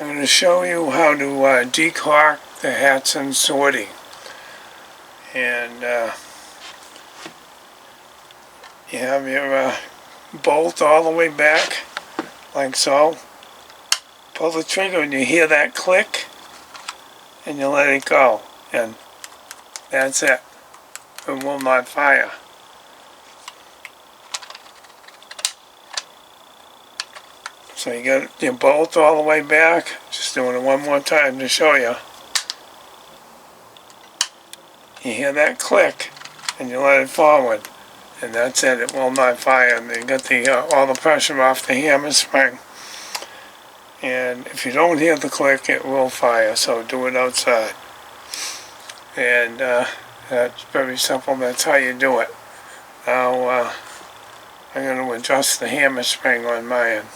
I'm going to show you how to decock the Hatsan Sortie. And you have your bolt all the way back, like so. Pull the trigger and you hear that click, and you let it go. And that's it. It will not fire. So you got your bolt all the way back. Just doing it one more time to show you. You hear that click, and you let it forward, and that's it. It will not fire. And you got the all the pressure off the hammer spring. And if you don't hear the click, it will fire. So do it outside. And that's very simple. That's how you do it. Now I'm going to adjust the hammer spring on my end.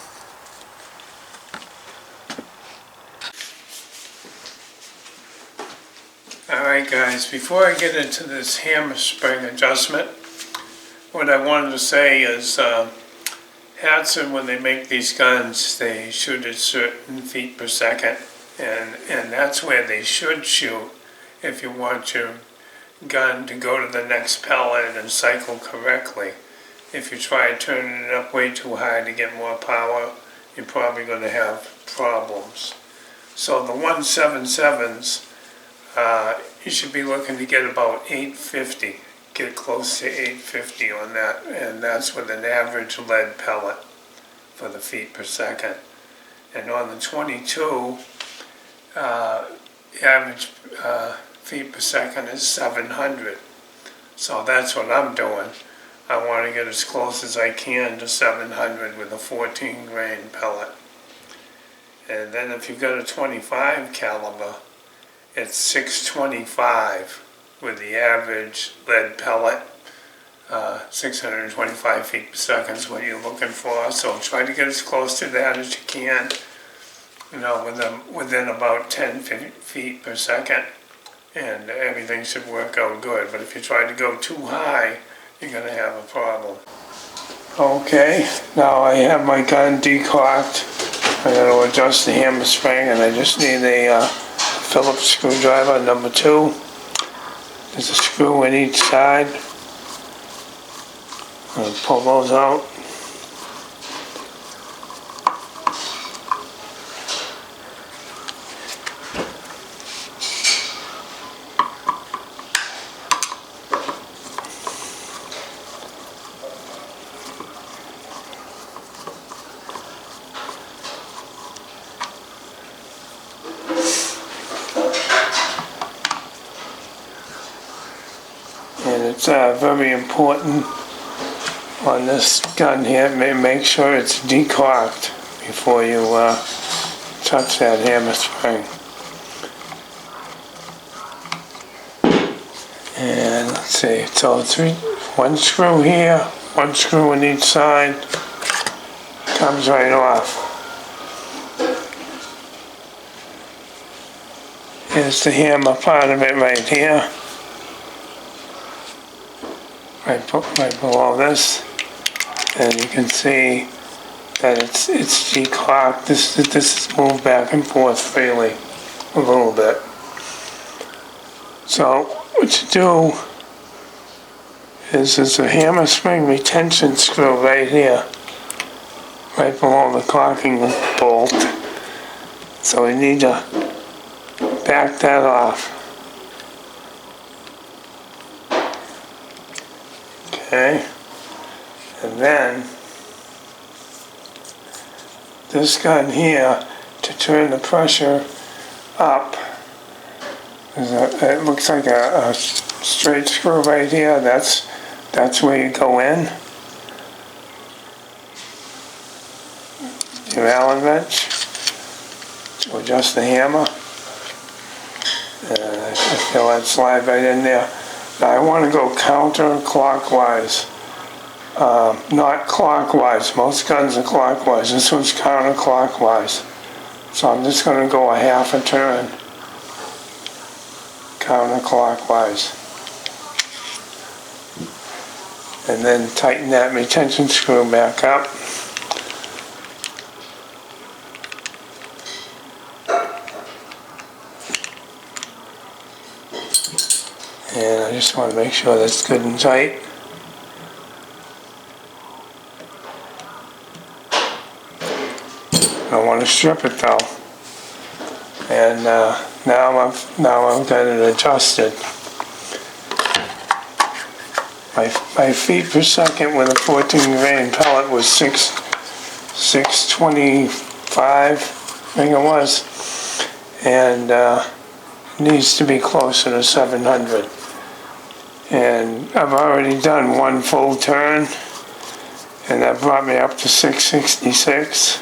Alright guys, before I get into this hammer spring adjustment, what I wanted to say is Hatsan, when they make these guns, they shoot at certain feet per second, and that's where they should shoot if you want your gun to go to the next pellet and cycle correctly. If you try turning it up way too high to get more power, you're probably going to have problems. So the 177s, you should be looking to get about 850, get close to 850 on that, and that's with an average lead pellet for the feet per second. And on the 22, average feet per second is 700. So that's what I'm doing. I want to get as close as I can to 700 with a 14 grain pellet. And then if you've got a 25 caliber, it's 625 with the average lead pellet. 625 feet per second is what you're looking for. So try to get as close to that as you can. You know, within about 10 feet per second, and everything should work out good. But if you try to go too high, you're going to have a problem. Okay, now I have my gun decocked. I'm going to adjust the hammer spring, and I just need a Phillips screwdriver number 2. There's a screw in each side. I'm going to pull those out. And it's very important on this gun here, make sure it's decocked before you touch that hammer spring. And let's see, so one screw here, one screw on each side, comes right off. Here's the hammer part of it right here. Right below this, and you can see that it's decocked. This is moved back and forth freely a little bit. So what you do is there's a hammer spring retention screw right here, right below the cocking bolt. So we need to back that off. Okay, and then this gun here, to turn the pressure up, it looks like a straight screw right here. That's where you go in. Your Allen wrench to adjust the hammer. And I feel that slide right in there. Now I want to go counterclockwise, not clockwise. Most guns are clockwise. This one's counterclockwise. So I'm just going to go a half a turn counterclockwise. And then tighten that retention screw back up. And I just want to make sure that's good and tight. I don't want to strip it though. And now I've got it adjusted. My feet per second with a 14 grain pellet was 625, I think it was, and needs to be closer to 700. And I've already done one full turn, and that brought me up to 666.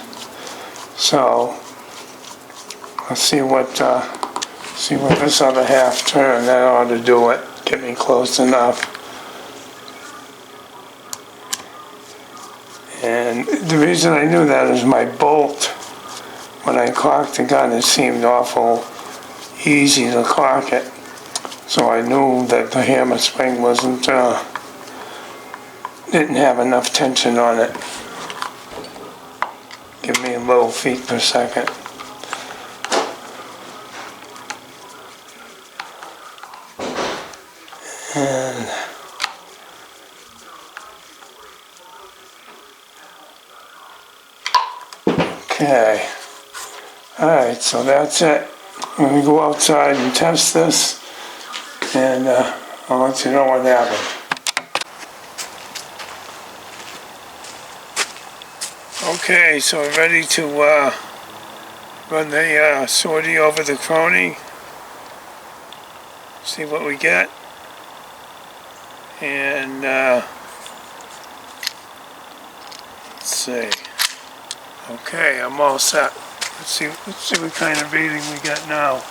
So let's see what this other half turn, that ought to do it, get me close enough. And the reason I knew that is my bolt, when I cocked the gun, it seemed awful easy to cock it. So I knew that the hammer spring didn't have enough tension on it. Give me low feet per second. And okay. Alright, so that's it. I'm going to go outside and test this, and I'll let you know what happened. Okay, so we're ready to run the sortie over the chrony, see what we get, and let's see. Okay, I'm all set. Let's see what kind of reading we got now.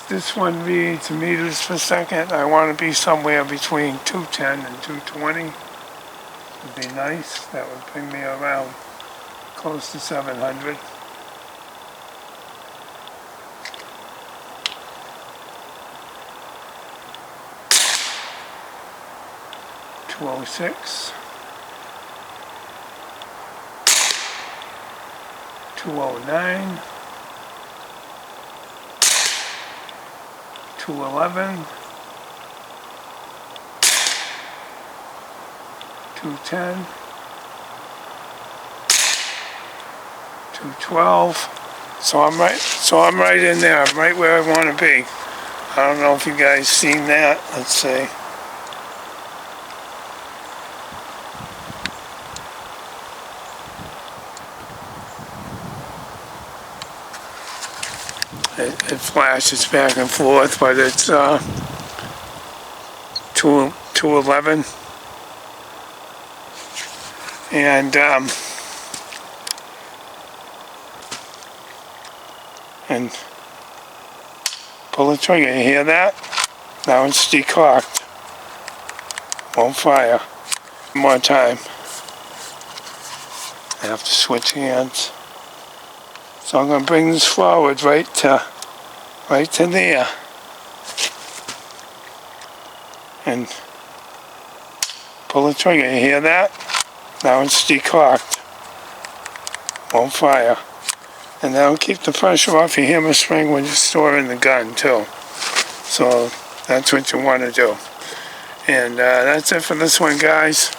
This one reads meters per second. I want to be somewhere between 210 and 220. Would be nice. That would bring me around close to 700. .206. 209. 211. 210. 212. So I'm right in there. I'm right where I want to be. I don't know if you guys seen that. Let's see. It flashes back and forth, but it's 211. And pull the trigger. You hear that? Now it's decocked. Won't fire. One more time. I have to switch hands. So I'm going to bring this forward right to there. And pull the trigger. You hear that? Now it's decocked. Won't fire. And that'll keep the pressure off your hammer spring when you're storing the gun too. So that's what you want to do. And that's it for this one, guys.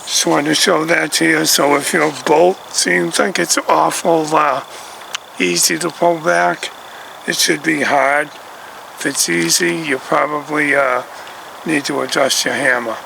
Just wanted to show that to you. So if your bolt seems like it's awful easy to pull back, it should be hard. If it's easy, you probably need to adjust your hammer.